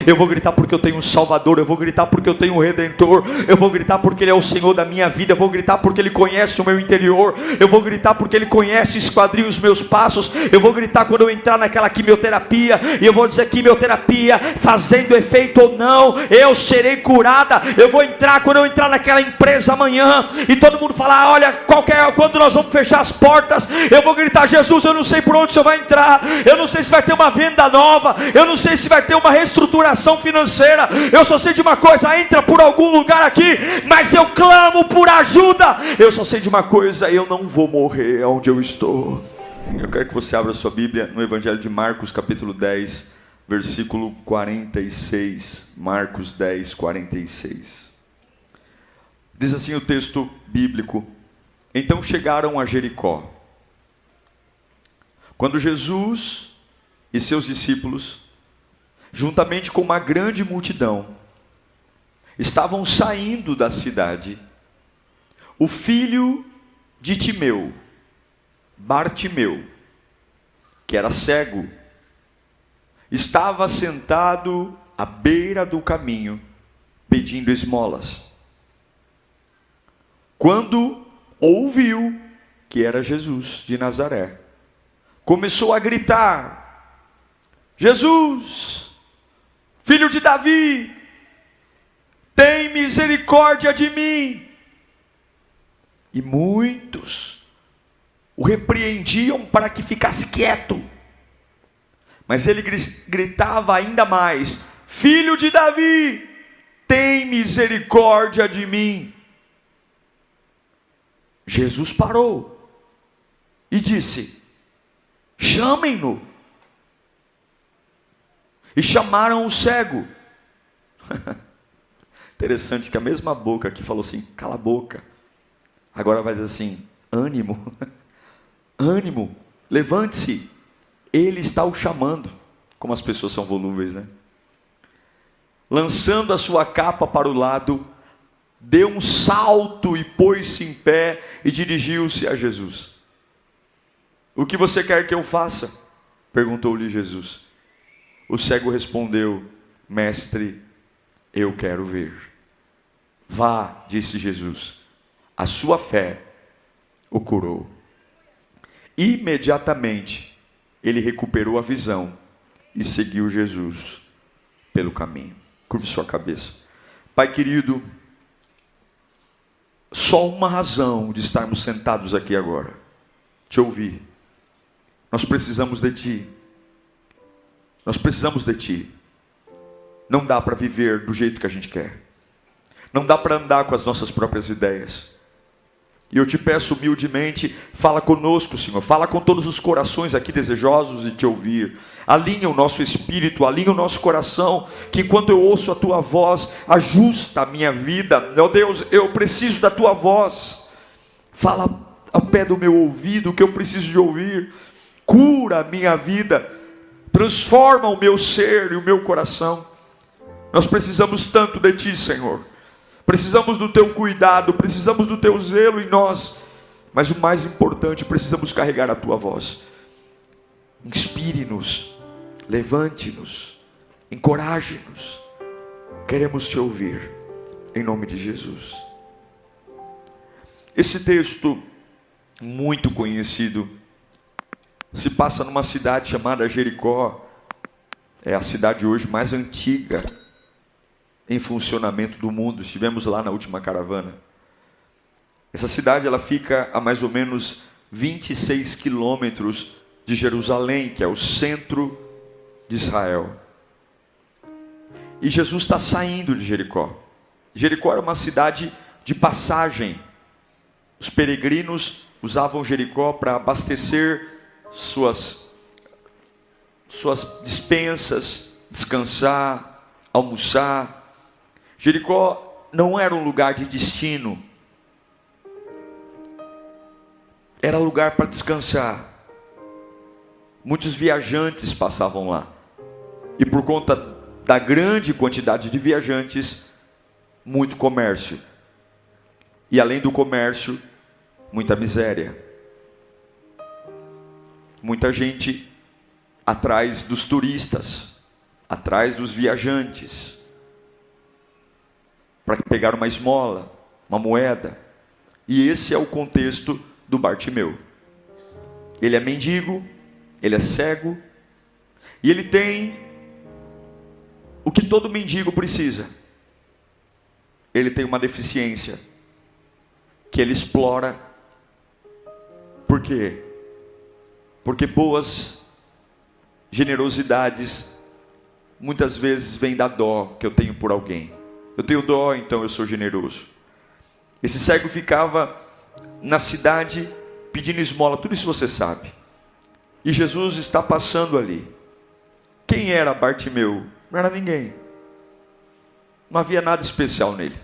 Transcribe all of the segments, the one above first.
Eu vou gritar porque eu tenho um Salvador. Eu vou gritar porque eu tenho um Redentor. Eu vou gritar porque Ele é o Senhor da minha vida. Eu vou gritar porque Ele conhece o meu interior. Eu vou gritar porque Ele conhece e esquadrinha os meus passos. Eu vou gritar quando eu entrar naquela quimioterapia, e eu vou dizer: quimioterapia fazendo efeito ou não, eu serei curada. Eu vou entrar quando eu entrar naquela empresa amanhã, e todo mundo falar: olha, quando nós vamos fechar as portas, eu vou gritar: Jesus, eu não sei por onde o Senhor vai entrar. Eu não sei se vai ter uma venda nova. Eu não sei se vai ter uma reestruturação financeira. Eu só sei de uma coisa: entra por algum lugar aqui, mas eu clamo por ajuda. Eu só sei de uma coisa: eu não vou morrer onde eu estou. Eu quero que você abra sua Bíblia no Evangelho de Marcos, capítulo 10, versículo 46. Marcos 10, 46. Diz assim o texto bíblico: então chegaram a Jericó. Quando Jesus e seus discípulos, juntamente com uma grande multidão, estavam saindo da cidade, o filho de Timeu, Bartimeu, que era cego, estava sentado à beira do caminho, pedindo esmolas. Quando ouviu que era Jesus de Nazaré, começou a gritar: Jesus, filho de Davi, tem misericórdia de mim. E muitos o repreendiam para que ficasse quieto, mas ele gritava ainda mais: filho de Davi, tem misericórdia de mim. Jesus parou e disse: chamem-no. E chamaram o cego. Interessante que a mesma boca que falou assim: cala a boca, agora vai dizer assim: ânimo, ânimo, levante-se, ele está o chamando. Como as pessoas são volúveis, né? Lançando a sua capa para o lado, deu um salto e pôs-se em pé e dirigiu-se a Jesus. O que você quer que eu faça? Perguntou-lhe Jesus. O cego respondeu: mestre, eu quero ver. Vá, disse Jesus, a sua fé o curou. Imediatamente ele recuperou a visão e seguiu Jesus pelo caminho. Curve sua cabeça. Pai querido, só uma razão de estarmos sentados aqui agora: te ouvir. Nós precisamos de Ti. Nós precisamos de Ti. Não dá para viver do jeito que a gente quer. Não dá para andar com as nossas próprias ideias. E eu te peço humildemente, fala conosco, Senhor. Fala com todos os corações aqui desejosos de Te ouvir. Alinha o nosso espírito, alinha o nosso coração, que enquanto eu ouço a Tua voz, ajusta a minha vida. Meu Deus, eu preciso da Tua voz. Fala ao pé do meu ouvido o que eu preciso de ouvir. Cura a minha vida. Transforma o meu ser e o meu coração. Nós precisamos tanto de Ti, Senhor. Precisamos do Teu cuidado, precisamos do Teu zelo em nós. Mas o mais importante, precisamos carregar a Tua voz. Inspire-nos, levante-nos, encoraje-nos. Queremos Te ouvir, em nome de Jesus. Esse texto, muito conhecido, se passa numa cidade chamada Jericó. É a cidade hoje mais antiga em funcionamento do mundo. Estivemos lá na última caravana. Essa cidade ela fica a mais ou menos 26 quilômetros de Jerusalém, que é o centro de Israel. E Jesus está saindo de Jericó. Jericó era uma cidade de passagem. Os peregrinos usavam Jericó para abastecer suas despensas, descansar, almoçar. Jericó não era um lugar de destino, era lugar para descansar. Muitos viajantes passavam lá, e por conta da grande quantidade de viajantes, muito comércio, e além do comércio, muita miséria. Muita gente atrás dos turistas, atrás dos viajantes, para pegar uma esmola, uma moeda. E esse é o contexto do Bartimeu. Ele é mendigo, ele é cego, e ele tem o que todo mendigo precisa. Ele tem uma deficiência que ele explora. Por quê? Porque boas generosidades muitas vezes vêm da dó que eu tenho por alguém. Eu tenho dó, então eu sou generoso. Esse cego ficava na cidade pedindo esmola, tudo isso você sabe. E Jesus está passando ali. Quem era Bartimeu? Não era ninguém. Não havia nada especial nele.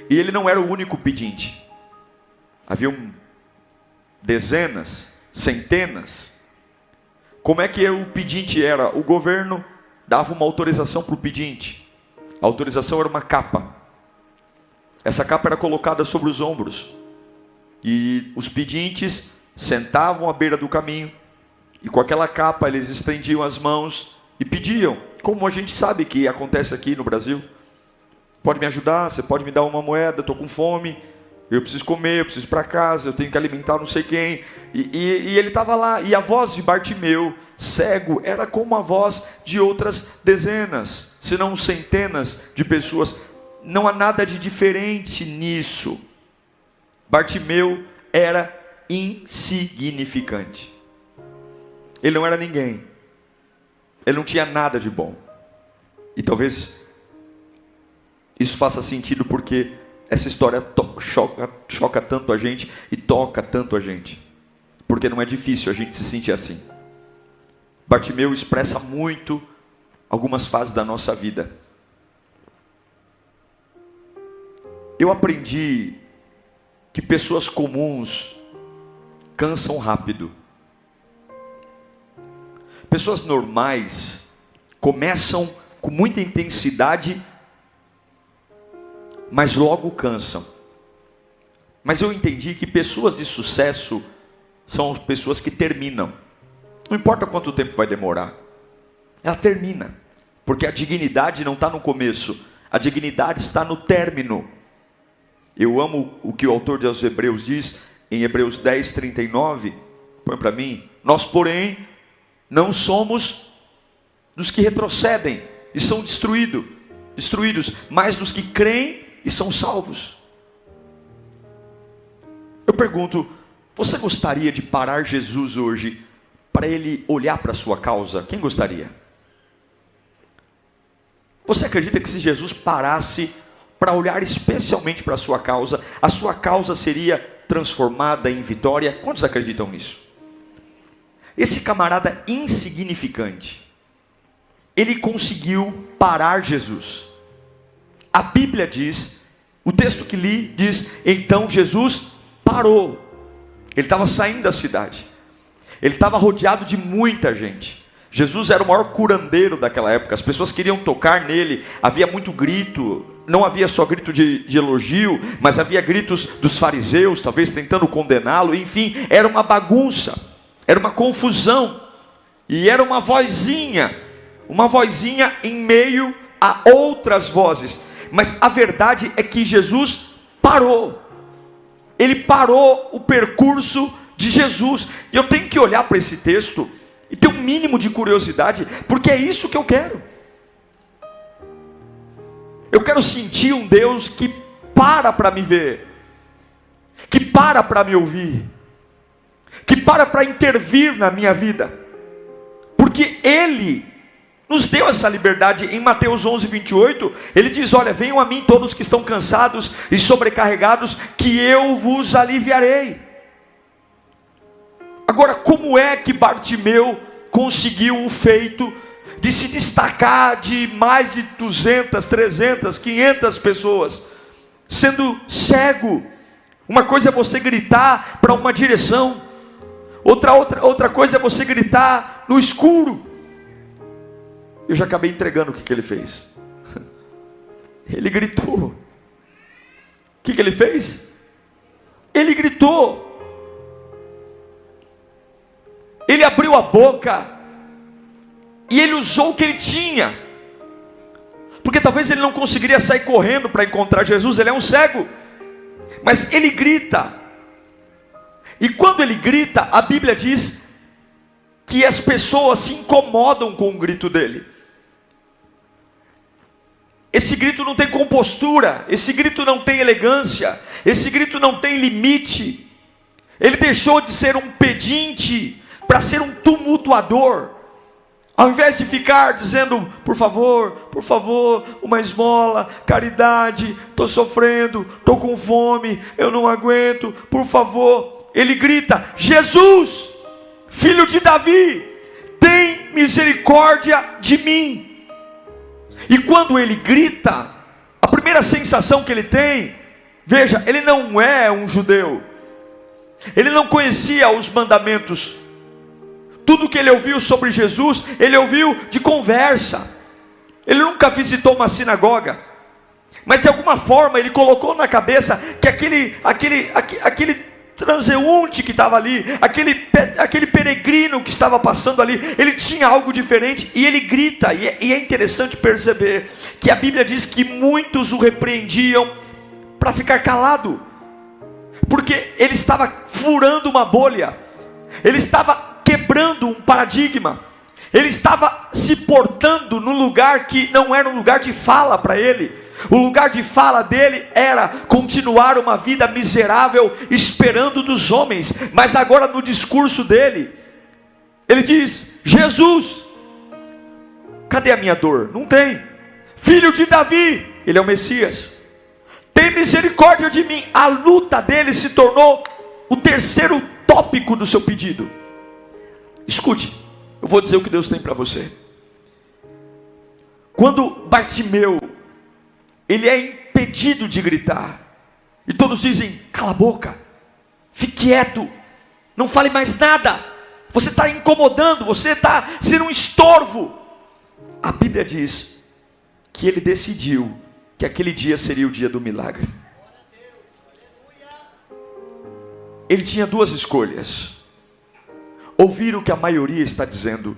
E ele não era o único pedinte. Haviam dezenas, centenas. Como é que o pedinte era? O governo dava uma autorização para o pedinte. A autorização era uma capa. Essa capa era colocada sobre os ombros. E os pedintes sentavam à beira do caminho. E com aquela capa eles estendiam as mãos e pediam. Como a gente sabe que acontece aqui no Brasil. Pode me ajudar? Você pode me dar uma moeda? Estou com fome. Eu preciso comer, eu preciso ir para casa, eu tenho que alimentar não sei quem. E ele estava lá. E a voz de Bartimeu, cego, era como a voz de outras dezenas, se não centenas de pessoas. Não há nada de diferente nisso. Bartimeu era insignificante. Ele não era ninguém. Ele não tinha nada de bom. E talvez isso faça sentido porque essa história choca tanto a gente e toca tanto a gente. Porque não é difícil a gente se sentir assim. Bartimeu expressa muito algumas fases da nossa vida. Eu aprendi que pessoas comuns cansam rápido. Pessoas normais começam com muita intensidade, mas logo cansam. Mas eu entendi que pessoas de sucesso são pessoas que terminam. Não importa quanto tempo vai demorar. Ela termina. Porque a dignidade não está no começo. A dignidade está no término. Eu amo o que o autor aos Hebreus diz, em Hebreus 10, 39. Põe para mim. Nós, porém, não somos dos que retrocedem e são destruídos, mas dos que creem e são salvos. Eu pergunto, você gostaria de parar Jesus hoje para ele olhar para a sua causa? Quem gostaria? Você acredita que se Jesus parasse para olhar especialmente para a sua causa seria transformada em vitória? Quantos acreditam nisso? Esse camarada insignificante, ele conseguiu parar Jesus. A Bíblia diz, o texto que li diz, então Jesus parou. Ele estava saindo da cidade. Ele estava rodeado de muita gente. Jesus era o maior curandeiro daquela época. As pessoas queriam tocar nele. Havia muito grito. Não havia só grito de elogio, mas havia gritos dos fariseus, talvez tentando condená-lo. Enfim, era uma bagunça. Era uma confusão. E era uma vozinha em meio a outras vozes. Mas a verdade é que Jesus parou. Ele parou o percurso de Jesus. E eu tenho que olhar para esse texto e ter um mínimo de curiosidade, porque é isso que eu quero. Eu quero sentir um Deus que para me ver, que para me ouvir, que para intervir na minha vida, porque Ele nos deu essa liberdade. Em Mateus 11, 28, Ele diz, olha, venham a mim todos que estão cansados e sobrecarregados, que eu vos aliviarei. Agora, como é que Bartimeu conseguiu o feito de se destacar de mais de 200, 300, 500 pessoas, sendo cego? Uma coisa é você gritar para uma direção, outra coisa é você gritar no escuro. Eu já acabei entregando o que ele fez. Ele gritou. O que ele fez? Ele gritou. Ele abriu a boca. E ele usou o que ele tinha. Porque talvez ele não conseguiria sair correndo para encontrar Jesus, ele é um cego. Mas ele grita. E quando ele grita, a Bíblia diz que as pessoas se incomodam com o grito dele. Esse grito não tem compostura, esse grito não tem elegância, esse grito não tem limite. Ele deixou de ser um pedinte para ser um tumultuador. Ao invés de ficar dizendo, por favor, uma esmola, caridade, estou sofrendo, estou com fome, eu não aguento, por favor. Ele grita, Jesus, filho de Davi, tem misericórdia de mim. E quando ele grita, a primeira sensação que ele tem, veja, ele não é um judeu. Ele não conhecia os mandamentos. Tudo que ele ouviu sobre Jesus, ele ouviu de conversa. Ele nunca visitou uma sinagoga. Mas de alguma forma ele colocou na cabeça que aquele transeunte que estava ali, aquele peregrino que estava passando ali, ele tinha algo diferente. E ele grita, e é interessante perceber que a Bíblia diz que muitos o repreendiam para ficar calado. Porque ele estava furando uma bolha. Ele estava quebrando um paradigma. Ele estava se portando no lugar que não era um lugar de fala para ele. O lugar de fala dele era continuar uma vida miserável, esperando dos homens. Mas agora no discurso dele, ele diz, Jesus, cadê a minha dor? Não tem. Filho de Davi, ele é o Messias, tem misericórdia de mim. A luta dele se tornou o terceiro tópico do seu pedido. Escute, eu vou dizer o que Deus tem para você. Quando Bartimeu, ele é impedido de gritar, e todos dizem, cala a boca, fique quieto, não fale mais nada, você está incomodando, você está sendo um estorvo. A Bíblia diz que ele decidiu que aquele dia seria o dia do milagre. Ele tinha duas escolhas: ouvir o que a maioria está dizendo,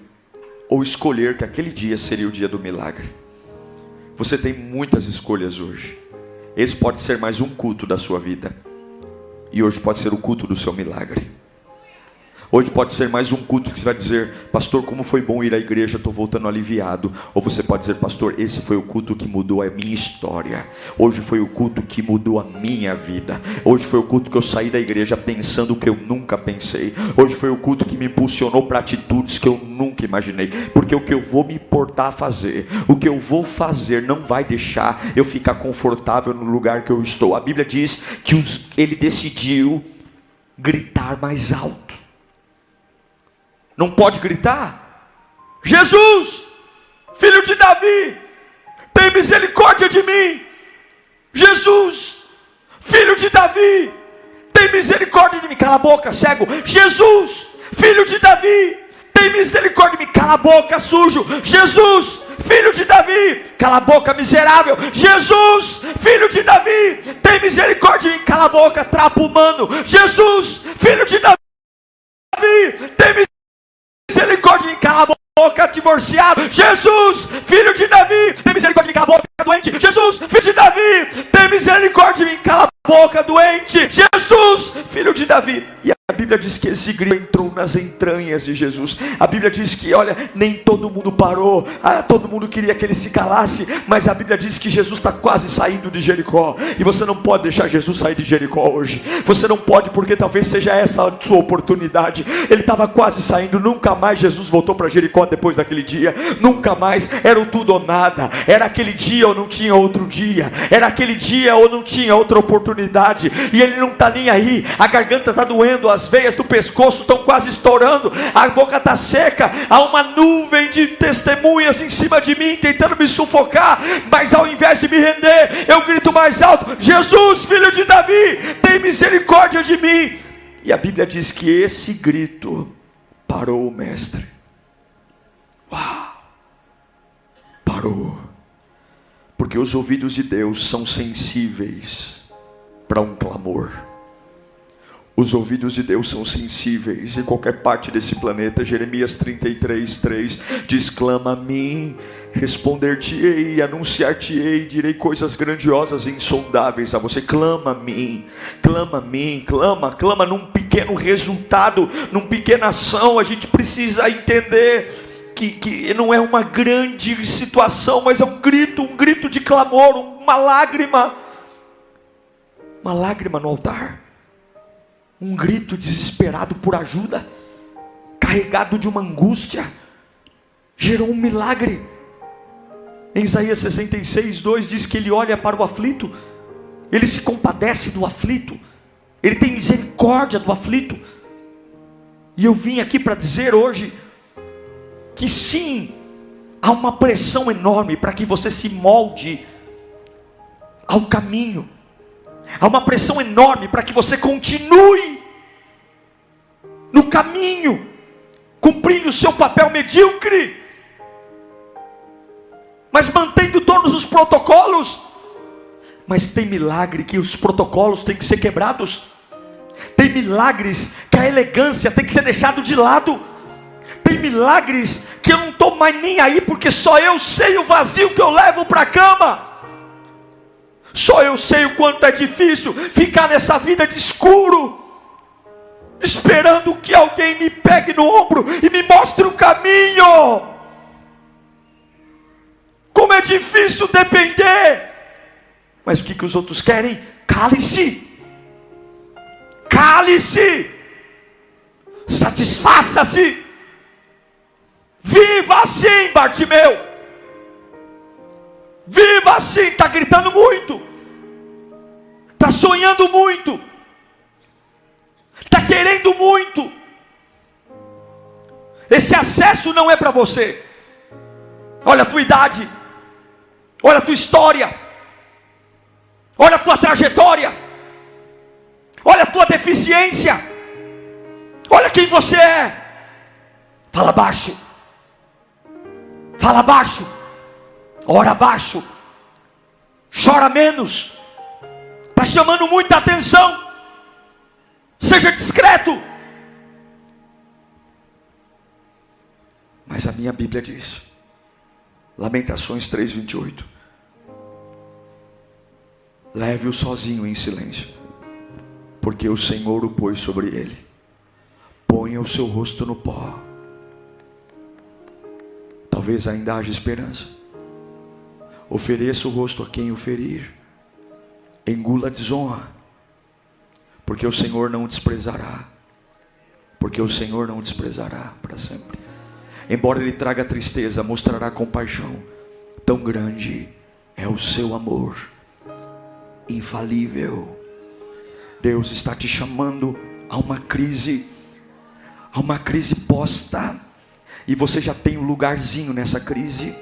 ou escolher que aquele dia seria o dia do milagre. Você tem muitas escolhas hoje. Esse pode ser mais um culto da sua vida, e hoje pode ser o culto do seu milagre. Hoje pode ser mais um culto que você vai dizer, pastor, como foi bom ir à igreja, estou voltando aliviado. Ou você pode dizer, pastor, esse foi o culto que mudou a minha história. Hoje foi o culto que mudou a minha vida. Hoje foi o culto que eu saí da igreja pensando o que eu nunca pensei. Hoje foi o culto que me impulsionou para atitudes que eu nunca imaginei. Porque o que eu vou me importar a fazer, o que eu vou fazer não vai deixar eu ficar confortável no lugar que eu estou. A Bíblia diz que ele decidiu gritar mais alto. Não pode gritar, Jesus, filho de Davi, tem misericórdia de mim. Jesus, filho de Davi, tem misericórdia de mim. Cala a boca, cego. Jesus, filho de Davi, tem misericórdia de mim. Cala a boca, sujo. Jesus, filho de Davi, cala a boca, miserável. Jesus, filho de Davi, tem misericórdia de mim. Cala a boca, trapo humano. Jesus, filho de Davi, tem misericórdia de mim. Cala a boca, divorciado. Jesus, filho de Davi, tem misericórdia de mim. Cala a boca, doente. Jesus, filho de Davi, tem misericórdia de mim. Cala a boca, doente. Jesus, filho de Davi. E a Bíblia diz que esse grito entrou nas entranhas de Jesus. A Bíblia diz que, olha, nem todo mundo parou, todo mundo queria que ele se calasse, mas a Bíblia diz que Jesus está quase saindo de Jericó. E você não pode deixar Jesus sair de Jericó hoje. Você não pode, porque talvez seja essa a sua oportunidade. Ele estava quase saindo. Nunca mais Jesus voltou para Jericó depois daquele dia. Nunca mais. Era o tudo ou nada. Era aquele dia ou não tinha outro dia. Era aquele dia ou não tinha outra oportunidade. E ele não está nem aí. A garganta está doendo, as veias do pescoço estão quase estourando, a boca está seca, há uma nuvem de testemunhas em cima de mim, tentando me sufocar, mas ao invés de me render, eu grito mais alto, Jesus, filho de Davi, tem misericórdia de mim. E a Bíblia diz que esse grito parou o mestre. Uau! Parou, porque os ouvidos de Deus são sensíveis para um clamor. Os ouvidos de Deus são sensíveis em qualquer parte desse planeta. Jeremias 33:3 diz: clama a mim, responder-te-ei, anunciar-te-ei, direi coisas grandiosas e insondáveis a você. Clama a mim, clama num pequeno resultado, numa pequena ação. A gente precisa entender que não é uma grande situação, mas é um grito de clamor, uma lágrima no altar. Um grito desesperado por ajuda, carregado de uma angústia, gerou um milagre. Em Isaías 66:2 diz que ele olha para o aflito, ele se compadece do aflito, ele tem misericórdia do aflito. E eu vim aqui para dizer hoje, que sim, há uma pressão enorme para que você se molde ao caminho. Há uma pressão enorme para que você continue no caminho, cumprindo o seu papel medíocre, mas mantendo todos os protocolos. Mas tem milagre que os protocolos têm que ser quebrados. Tem milagres que a elegância tem que ser deixado de lado. Tem milagres que eu não estou mais nem aí, porque só eu sei o vazio que eu levo para a cama. Só eu sei o quanto é difícil ficar nessa vida de escuro, esperando que alguém me pegue no ombro e me mostre o caminho. Como é difícil depender. Mas o que os outros querem? Cale-se. Cale-se. Satisfaça-se. Viva assim, Bartimeu. Viva assim. Está gritando muito, está sonhando muito, está querendo muito. Esse acesso não é para você. Olha a tua idade, olha a tua história, olha a tua trajetória, olha a tua deficiência, olha quem você é. Fala baixo, fala baixo, ora baixo, chora menos. Está chamando muita atenção. Seja discreto. Mas a minha Bíblia diz, Lamentações 3:28, leve-o sozinho em silêncio, porque o Senhor o pôs sobre ele. Ponha o seu rosto no pó. Talvez ainda haja esperança. Ofereça o rosto a quem o ferir. Engula a desonra, porque o Senhor não o desprezará. Porque o Senhor não o desprezará para sempre. Embora ele traga tristeza, mostrará compaixão. Tão grande é o seu amor, infalível. Deus está te chamando a uma crise posta. E você já tem um lugarzinho nessa crise.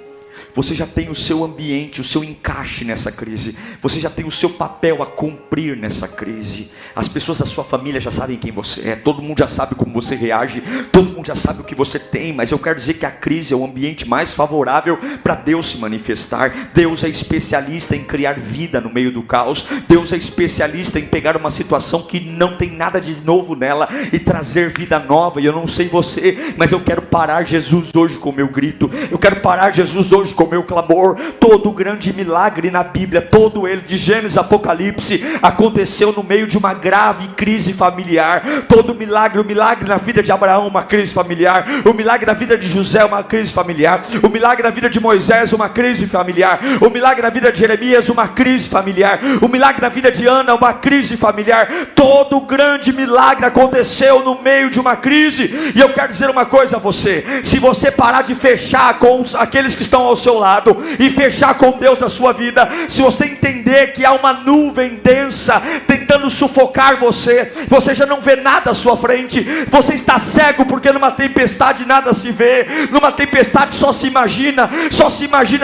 Você já tem o seu ambiente, o seu encaixe nessa crise. Você já tem o seu papel a cumprir nessa crise. As pessoas da sua família já sabem quem você é. Todo mundo já sabe como você reage. Todo mundo já sabe o que você tem. Mas eu quero dizer que a crise é o ambiente mais favorável para Deus se manifestar. Deus é especialista em criar vida no meio do caos. Deus é especialista em pegar uma situação que não tem nada de novo nela e trazer vida nova. E eu não sei você, mas eu quero parar Jesus hoje com o meu grito. Eu quero parar Jesus hoje com o meu clamor. Todo grande milagre na Bíblia, todo ele, de Gênesis a Apocalipse, aconteceu no meio de uma grave crise familiar. Todo milagre, o milagre na vida de Abraão, uma crise familiar. O milagre na vida de José, uma crise familiar. O milagre na vida de Moisés, uma crise familiar. O milagre na vida de Jeremias, uma crise familiar. O milagre na vida de Ana, uma crise familiar. Todo grande milagre aconteceu no meio de uma crise. E eu quero dizer uma coisa a você: se você parar de fechar com aqueles que estão ao seu lado e fechar com Deus na sua vida, se você entender que há uma nuvem densa tentando sufocar você, você já não vê nada à sua frente, você está cego porque numa tempestade nada se vê, numa tempestade só se imagina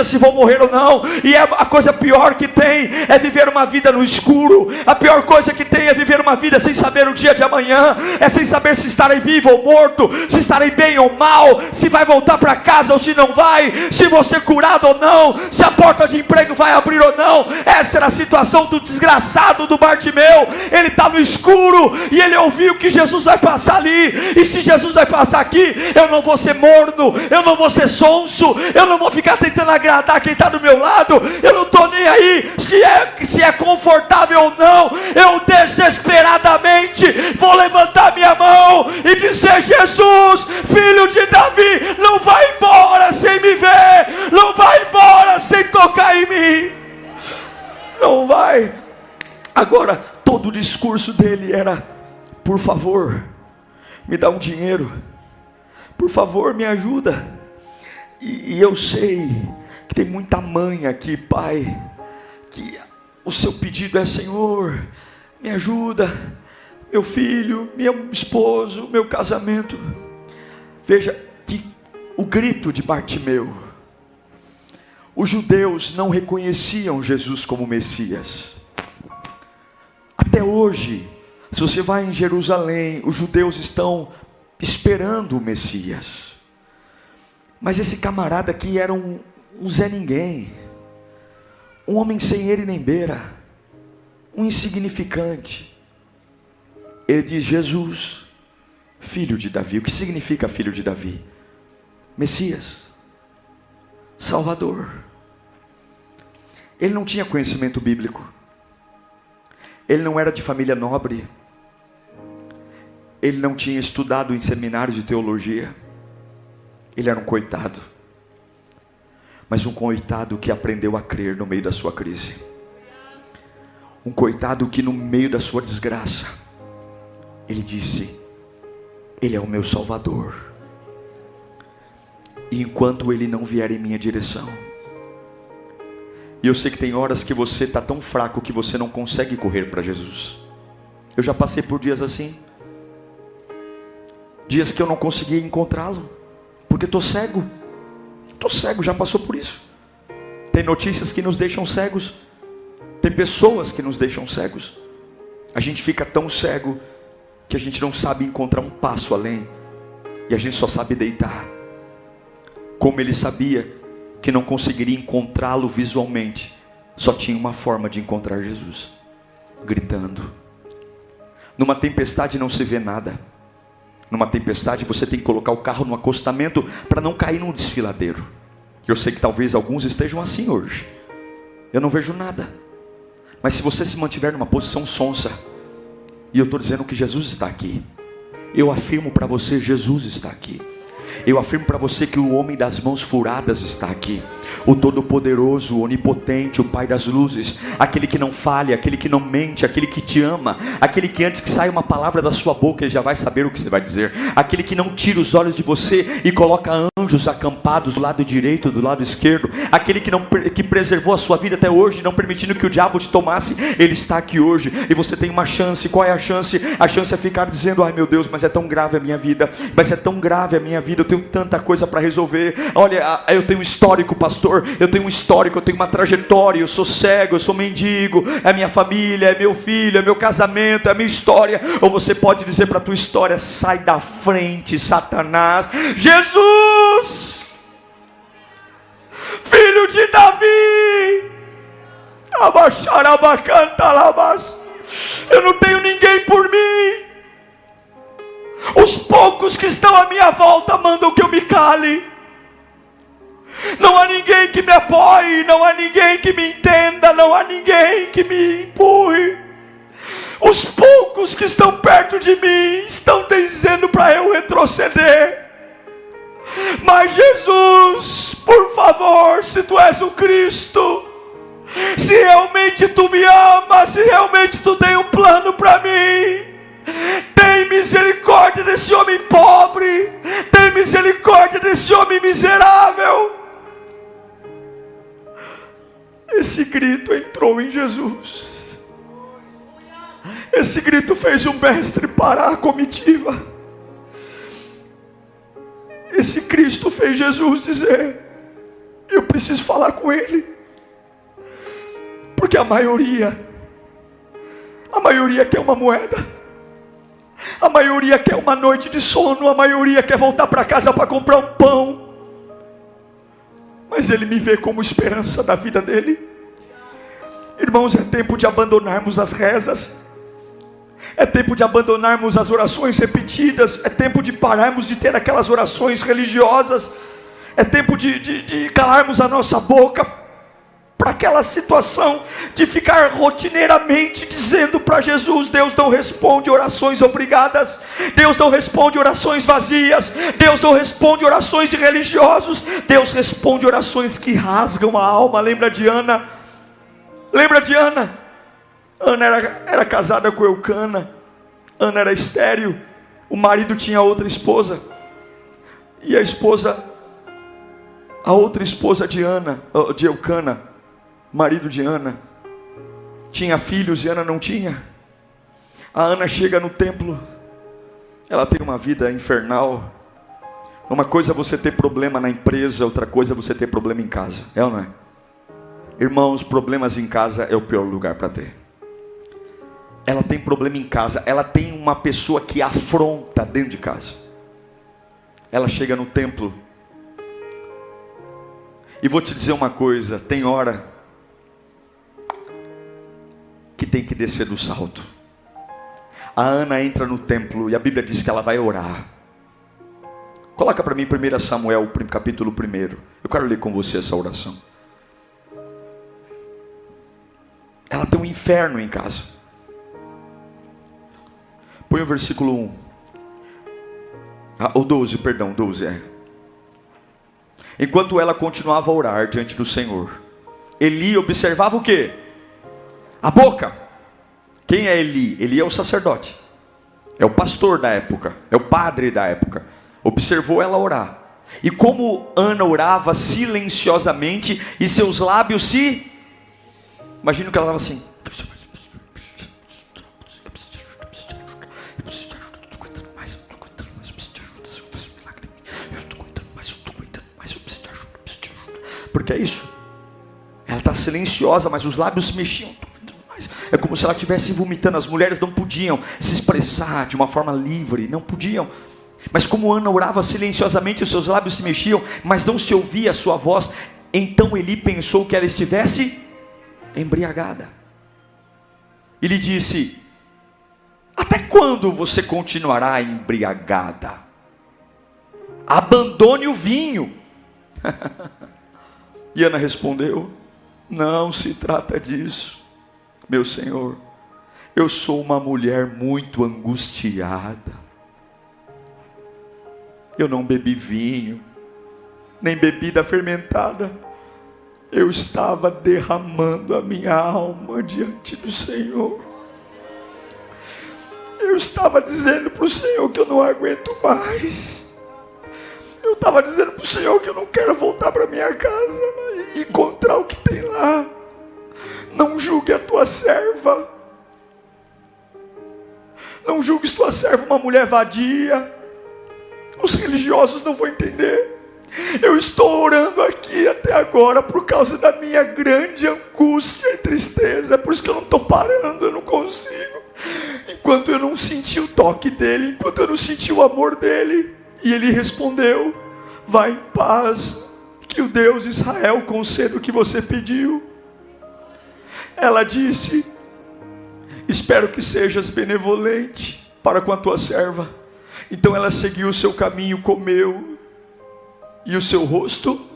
se vou morrer ou não. E é a coisa pior que tem é viver uma vida no escuro. A pior coisa que tem é viver uma vida sem saber o dia de amanhã, é sem saber se estarei vivo ou morto, se estarei bem ou mal, se vai voltar para casa ou se não vai. Se você ser curado ou não, se a porta de emprego vai abrir ou não. Essa era a situação do desgraçado do Bartimeu. Ele está no escuro e ele ouviu que Jesus vai passar ali. E se Jesus vai passar aqui, eu não vou ser morno, eu não vou ser sonso, eu não vou ficar tentando agradar quem está do meu lado. Eu não estou nem aí se é confortável ou não. Eu desesperadamente vou levantar minha mão e dizer: Jesus, filho de Davi, não vai embora sem me ver, não vai embora sem tocar em mim, não vai. Agora, todo o discurso dele era: por favor, me dá um dinheiro, por favor, me ajuda. E eu sei que tem muita mãe aqui, pai, que o seu pedido é: Senhor, me ajuda, meu filho, meu esposo, meu casamento. Veja que o grito de Bartimeu, os judeus não reconheciam Jesus como Messias. Até hoje, se você vai em Jerusalém, os judeus estão esperando o Messias. Mas esse camarada aqui era um Zé Ninguém, um homem sem ele nem beira, um insignificante. Ele diz: Jesus, filho de Davi. O que significa filho de Davi? Messias, Salvador. Ele não tinha conhecimento bíblico, ele não era de família nobre, ele não tinha estudado em seminário de teologia. Ele era um coitado, mas um coitado que aprendeu a crer no meio da sua crise, um coitado que no meio da sua desgraça, ele disse: Ele é o meu Salvador, e enquanto Ele não vier em minha direção. E eu sei que tem horas que você está tão fraco que você não consegue correr para Jesus. Eu já passei por dias assim, dias que eu não conseguia encontrá-lo, porque estou cego, já passou por isso. Tem notícias que nos deixam cegos, tem pessoas que nos deixam cegos. A gente fica tão cego que a gente não sabe encontrar um passo além, e a gente só sabe deitar. Como ele sabia que não conseguiria encontrá-lo visualmente, só tinha uma forma de encontrar Jesus: gritando. Numa tempestade não se vê nada. Numa tempestade você tem que colocar o carro no acostamento para não cair num desfiladeiro. Eu sei que talvez alguns estejam assim hoje. Eu não vejo nada. Mas se você se mantiver numa posição sonsa, e eu estou dizendo que Jesus está aqui, eu afirmo para você: Jesus está aqui. Eu afirmo para você que o homem das mãos furadas está aqui, o Todo-Poderoso, o Onipotente, o Pai das Luzes, aquele que não falha, aquele que não mente, aquele que te ama, aquele que antes que saia uma palavra da sua boca, ele já vai saber o que você vai dizer, aquele que não tira os olhos de você e coloca anjos acampados do lado direito, do lado esquerdo, aquele que preservou a sua vida até hoje, não permitindo que o diabo te tomasse. Ele está aqui hoje, e você tem uma chance. Qual é a chance? A chance é ficar dizendo: ai meu Deus, mas é tão grave a minha vida, mas é tão grave a minha vida, eu tenho tanta coisa para resolver. Olha, eu tenho um histórico, pastor, eu tenho um histórico, eu tenho uma trajetória, eu sou cego, eu sou mendigo, é minha família, é meu filho, é meu casamento, é a minha história. Ou você pode dizer para a tua história: sai da frente, Satanás. Jesus, filho de Davi, eu não tenho ninguém por mim. Os poucos que estão à minha volta mandam que eu me cale. Não há ninguém que me apoie, não há ninguém que me entenda, não há ninguém que me empurre. Os poucos que estão perto de mim estão dizendo para eu retroceder. Mas Jesus, por favor, se tu és o Cristo, se realmente tu me amas, se realmente tu tem um plano para mim, tem misericórdia desse homem pobre, tem misericórdia desse homem miserável. Esse grito entrou em Jesus. Esse grito fez o mestre parar a comitiva. Esse Cristo fez Jesus dizer: eu preciso falar com ele. Porque a maioria quer uma moeda, a maioria quer uma noite de sono, a maioria quer voltar para casa para comprar um pão. mas Ele me vê como esperança da vida dele. Irmãos, é tempo de abandonarmos as rezas, é tempo de abandonarmos as orações repetidas, é tempo de pararmos de ter aquelas orações religiosas, é tempo de calarmos a nossa boca para aquela situação de ficar rotineiramente dizendo para Jesus: Deus não responde orações obrigadas, Deus não responde orações vazias, Deus não responde orações de religiosos, Deus responde orações que rasgam a alma. Lembra de Ana? Lembra de Ana? Ana era casada com Eucana, Ana era estéril, o marido tinha outra esposa, e a outra esposa de Eucana, marido de Ana, tinha filhos e Ana não tinha. A Ana chega no templo, ela tem uma vida infernal. Uma coisa é você ter problema na empresa, outra coisa é você ter problema em casa, é ou não é? Irmãos, problemas em casa é o pior lugar para ter. Ela tem problema em casa, ela tem uma pessoa que afronta dentro de casa. Ela chega no templo, e vou te dizer uma coisa, tem hora que tem que descer do salto. A Ana entra no templo e a Bíblia diz que ela vai orar. Coloca para mim 1 Samuel, capítulo 1. Eu quero ler com você essa oração. Ela tem um inferno em casa. Põe o versículo 1. Ou 12, perdão, 12 é. Enquanto ela continuava a orar diante do Senhor, Eli observava o quê? A boca. Quem é Eli? Eli é o sacerdote, é o pastor da época, é o padre da época. Observou ela orar. E como Ana orava silenciosamente e seus lábios se... Imagina que ela estava assim. Porque é isso. Ela está silenciosa, mas os lábios se mexiam. É como se ela estivesse vomitando. As mulheres não podiam se expressar de uma forma livre, não podiam. Mas como Ana orava silenciosamente, os seus lábios se mexiam, mas não se ouvia a sua voz. Então Eli pensou que ela estivesse embriagada. E lhe disse: até quando você continuará embriagada? Abandone o vinho. E Ana respondeu: não se trata disso, meu Senhor. Eu sou uma mulher muito angustiada. Eu não bebi vinho, nem bebida fermentada. Eu estava derramando a minha alma diante do Senhor. Eu estava dizendo para o Senhor que eu não aguento mais. Eu estava dizendo para o Senhor que eu não quero voltar para minha casa e encontrar o que tem lá. Não julgue a tua serva. Não julgues tua serva uma mulher vadia. Os religiosos não vão entender. Eu estou orando aqui até agora por causa da minha grande angústia e tristeza. É por isso que eu não estou parando, eu não consigo. Enquanto eu não senti o toque dele, enquanto eu não senti o amor dele. E ele respondeu: vá em paz, que o Deus de Israel conceda o que você pediu. Ela disse: espero que sejas benevolente para com a tua serva. Então ela seguiu o seu caminho, comeu, e o seu rosto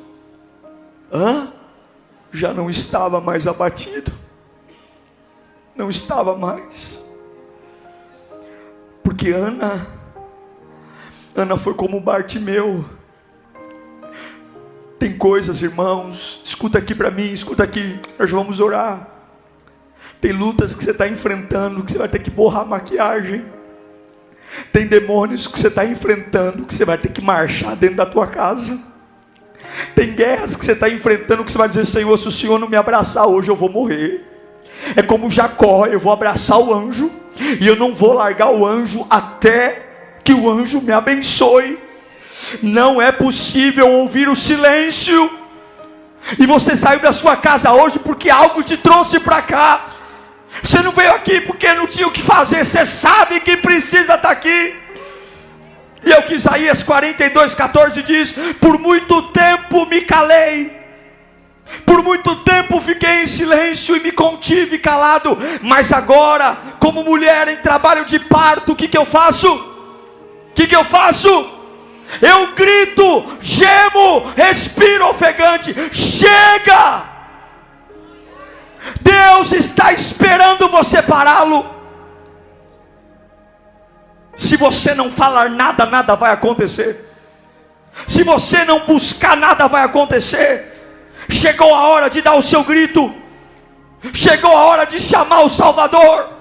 já não estava mais abatido. Não estava mais. Porque Ana foi como Bartimeu. Tem coisas, irmãos, escuta aqui para mim, escuta aqui, nós vamos orar. Tem lutas que você está enfrentando, que você vai ter que borrar a maquiagem. Tem demônios que você está enfrentando, que você vai ter que marchar dentro da tua casa. Tem guerras que você está enfrentando, que você vai dizer: Senhor, se o Senhor não me abraçar hoje, eu vou morrer. É como Jacó: eu vou abraçar o anjo, e eu não vou largar o anjo até que o anjo me abençoe. Não é possível ouvir o silêncio. E você saiu da sua casa hoje porque algo te trouxe para cá. Você não veio aqui porque não tinha o que fazer. Você sabe que precisa estar aqui. E é o que Isaías 42:14 diz: por muito tempo me calei, Por muito tempo fiquei em silêncio e me contive calado, mas agora, como mulher em trabalho de parto, o que eu faço? O que eu faço? Eu grito, gemo, respiro ofegante. Chega! Deus está esperando você pará-lo. Se você não falar nada, nada vai acontecer. Se você não buscar, nada vai acontecer. Chegou a hora de dar o seu grito. Chegou a hora de chamar o Salvador.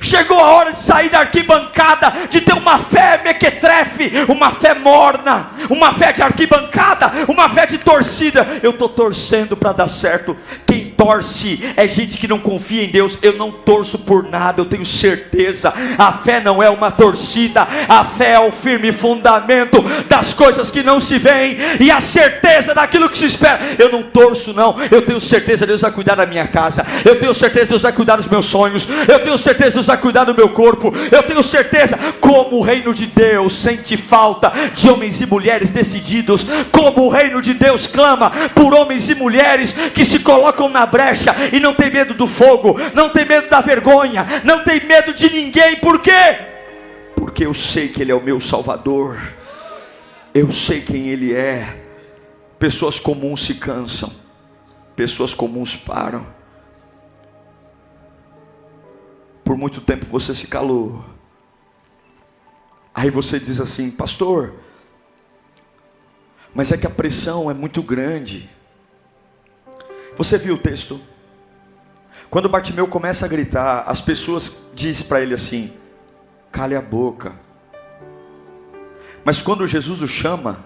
Chegou a hora de sair da arquibancada, de ter uma fé mequetrefe, uma fé morna, uma fé de arquibancada, uma fé de torcida. Eu estou torcendo para dar certo. Quem torce é gente que não confia em Deus. Eu não torço por nada, eu tenho certeza. A fé não é uma torcida, a fé é o firme fundamento das coisas que não se veem e a certeza daquilo que se espera. Eu não torço não, eu tenho certeza Deus vai cuidar da minha casa, eu tenho certeza Deus vai cuidar dos meus sonhos, eu tenho certeza Deus vai cuidar do meu corpo, eu tenho certeza. Como o reino de Deus sente falta de homens e mulheres decididos, como o reino de Deus clama por homens e mulheres que se colocam na brecha e não tem medo do fogo, não tem medo da vergonha, não tem medo de ninguém. Por quê? Porque eu sei que Ele é o meu Salvador, eu sei quem Ele é. Pessoas comuns se cansam, pessoas comuns param. Por muito tempo você se calou. Aí você diz assim: pastor, mas é que a pressão é muito grande. Você viu o texto? Quando Bartimeu começa a gritar, as pessoas dizem para ele assim: cale a boca. Mas quando Jesus o chama,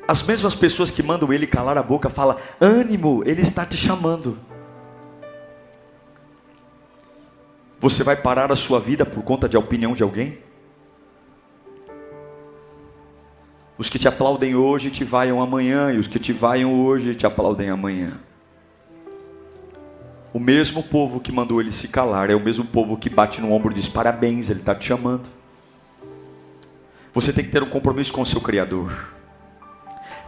as mesmas pessoas que mandam ele calar a boca falam: ânimo, ele está te chamando. Você vai parar a sua vida por conta de opinião de alguém? Os que te aplaudem hoje te vaiam amanhã, e os que te vaiam hoje te aplaudem amanhã. O mesmo povo que mandou ele se calar é o mesmo povo que bate no ombro e diz: parabéns, ele está te chamando. Você tem que ter um compromisso com o seu Criador.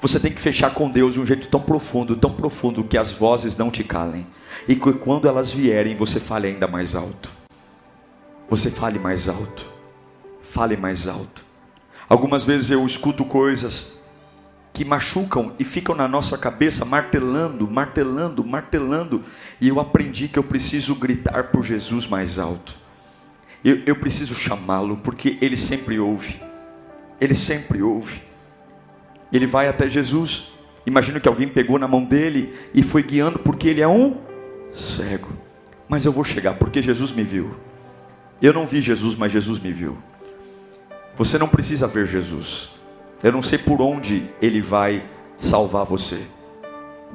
Você tem que fechar com Deus de um jeito tão profundo, que as vozes não te calem. E que quando elas vierem, você fale ainda mais alto. Você fale mais alto. Fale mais alto. Algumas vezes eu escuto coisas que machucam e ficam na nossa cabeça, martelando. E eu aprendi que eu preciso gritar por Jesus mais alto. Eu preciso chamá-lo, porque Ele sempre ouve. Ele sempre ouve. Ele vai até Jesus. Imagino que alguém pegou na mão dele e foi guiando, porque ele é um cego. Mas eu vou chegar, porque Jesus me viu. Eu não vi Jesus, mas Jesus me viu. Você não precisa ver Jesus. Eu não sei por onde Ele vai salvar você,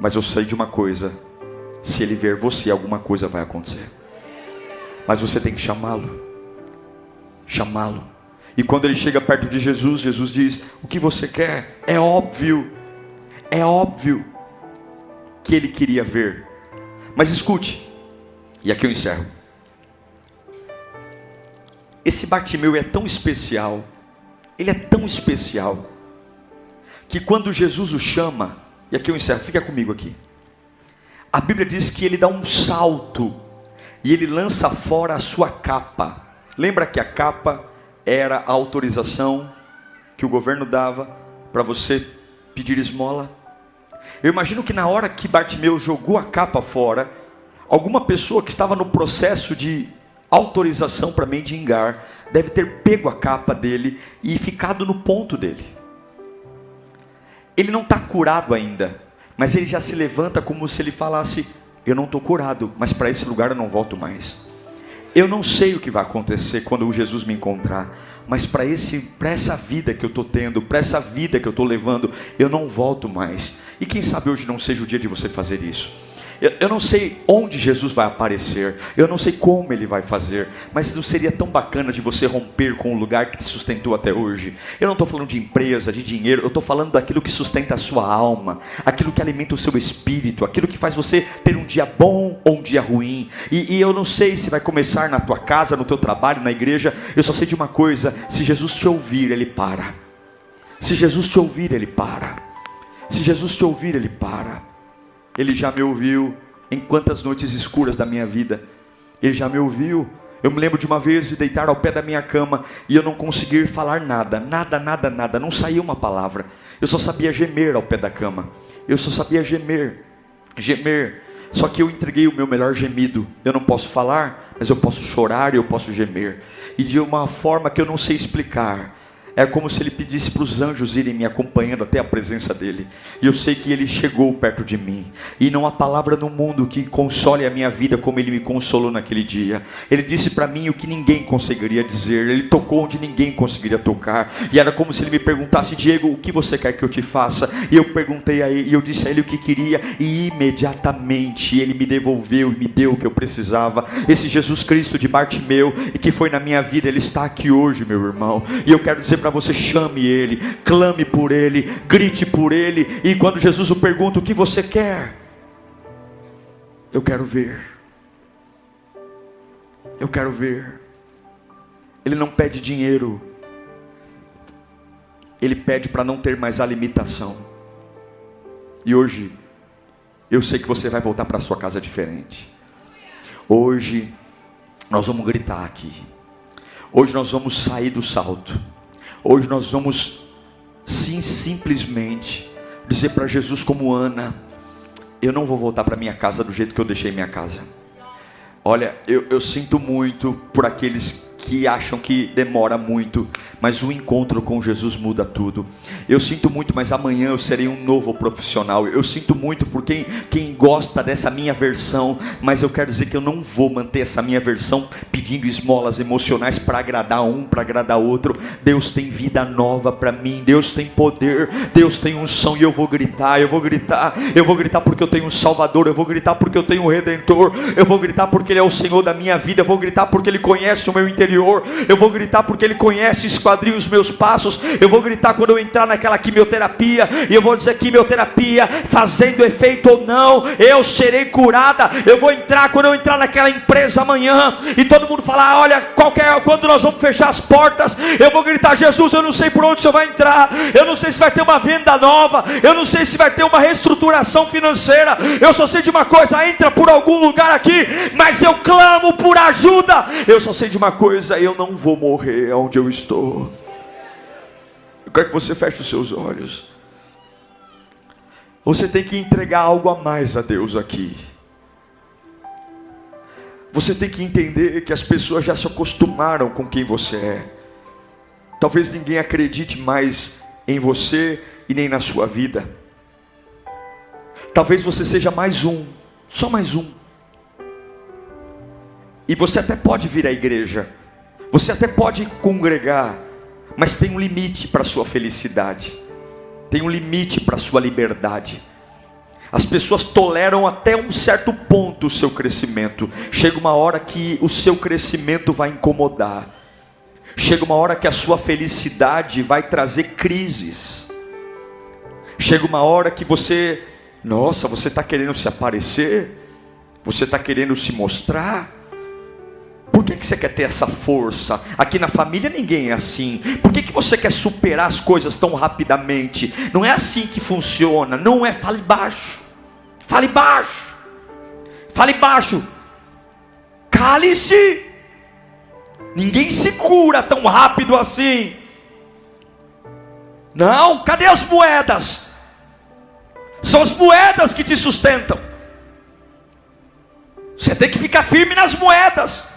mas eu sei de uma coisa: se Ele ver você, alguma coisa vai acontecer. Mas você tem que chamá-lo. Chamá-lo. E quando ele chega perto de Jesus, Jesus diz: o que você quer? É óbvio que ele queria ver. Mas escute, e aqui eu encerro. Esse Bartimeu é tão especial, ele é tão especial, que quando Jesus o chama, e aqui eu encerro, fica comigo aqui. A Bíblia diz que ele dá um salto, e ele lança fora a sua capa. Lembra que a capa era a autorização que o governo dava para você pedir esmola? Eu imagino que na hora que Bartimeu jogou a capa fora, alguma pessoa que estava no processo de autorização para mendigar deve ter pego a capa dele e ficado no ponto dele. Ele não está curado ainda, mas ele já se levanta como se ele falasse: eu não estou curado, mas para esse lugar eu não volto mais. Eu não sei o que vai acontecer quando o Jesus me encontrar, mas para essa vida que eu estou tendo, para essa vida que eu estou levando, eu não volto mais. E quem sabe hoje não seja o dia de você fazer isso. Eu não sei onde Jesus vai aparecer, eu não sei como Ele vai fazer, mas não seria tão bacana de você romper com o lugar que te sustentou até hoje? Eu não estou falando de empresa, de dinheiro, eu estou falando daquilo que sustenta a sua alma, aquilo que alimenta o seu espírito, aquilo que faz você ter um dia bom ou um dia ruim. E eu não sei se vai começar na tua casa, no teu trabalho, na igreja. Eu só sei de uma coisa: se Jesus te ouvir, Ele para. Se Jesus te ouvir, Ele para. Se Jesus te ouvir, Ele para. Ele já me ouviu em quantas noites escuras da minha vida. Ele já me ouviu. Eu me lembro de uma vez de deitar ao pé da minha cama e eu não conseguir falar nada, nada, não saía uma palavra. Eu só sabia gemer ao pé da cama. Eu só sabia gemer. Só que eu entreguei o meu melhor gemido. Eu não posso falar, mas eu posso chorar e eu posso gemer. E de uma forma que eu não sei explicar. É como se ele pedisse para os anjos irem me acompanhando até a presença dele. E eu sei que ele chegou perto de mim. E não há palavra no mundo que console a minha vida como ele me consolou naquele dia. Ele disse para mim o que ninguém conseguiria dizer. Ele tocou onde ninguém conseguiria tocar. E era como se ele me perguntasse: Diego, o que você quer que eu te faça? E eu perguntei a ele, e eu disse a ele o que queria. E imediatamente ele me devolveu e me deu o que eu precisava. Esse Jesus Cristo de Bartimeu, e que foi na minha vida, ele está aqui hoje, meu irmão. E eu quero dizer para você: chame ele, clame por ele, grite por ele. E quando Jesus o pergunta: o que você quer? Eu quero ver. Eu quero ver. Ele não pede dinheiro. Ele pede para não ter mais a limitação. E hoje eu sei que você vai voltar para sua casa diferente. Hoje nós vamos gritar aqui. Hoje nós vamos sair do salto. Hoje nós vamos simplesmente dizer para Jesus como Ana: eu não vou voltar para minha casa do jeito que eu deixei minha casa. Olha, eu sinto muito por aqueles que acham que demora muito, mas o encontro com Jesus muda tudo. Eu sinto muito, mas amanhã eu serei um novo profissional. Eu sinto muito por quem gosta dessa minha versão, mas eu quero dizer que eu não vou manter essa minha versão pedindo esmolas emocionais para agradar um, para agradar outro. Deus tem vida nova para mim, Deus tem poder, Deus tem unção, e eu vou gritar porque eu tenho um Salvador, eu vou gritar porque eu tenho um Redentor, eu vou gritar porque Ele é o Senhor da minha vida, eu vou gritar porque Ele conhece o meu interior, eu vou gritar porque Ele conhece e esquadria os meus passos. Eu vou gritar quando eu entrar naquela quimioterapia, e eu vou dizer: quimioterapia fazendo efeito ou não, eu serei curada. Eu vou entrar quando eu entrar naquela empresa amanhã, e todo mundo falar: olha, quando nós vamos fechar as portas, eu vou gritar: Jesus, eu não sei por onde o Senhor vai entrar, eu não sei se vai ter uma venda nova, eu não sei se vai ter uma reestruturação financeira, eu só sei de uma coisa: entra por algum lugar aqui, mas eu clamo por ajuda. Eu só sei de uma coisa: eu não vou morrer onde eu estou. Eu quero que você feche os seus olhos. Você tem que entregar algo a mais a Deus aqui. Você tem que entender que as pessoas já se acostumaram com quem você é. Talvez ninguém acredite mais em você e nem na sua vida. Talvez você seja mais um, só mais um. E você até pode vir à igreja, você até pode congregar, mas tem um limite para a sua felicidade, tem um limite para a sua liberdade. As pessoas toleram até um certo ponto o seu crescimento. Chega uma hora que o seu crescimento vai incomodar. Chega uma hora que a sua felicidade vai trazer crises. Chega uma hora que você está querendo se aparecer, você está querendo se mostrar. Por que você quer ter essa força? Aqui na família ninguém é assim. Por que você quer superar as coisas tão rapidamente? Não é assim que funciona. Não é. Fale baixo. Fale baixo. Fale baixo. Cale-se. Ninguém se cura tão rápido assim. Não, cadê as moedas? São as moedas que te sustentam. Você tem que ficar firme nas moedas.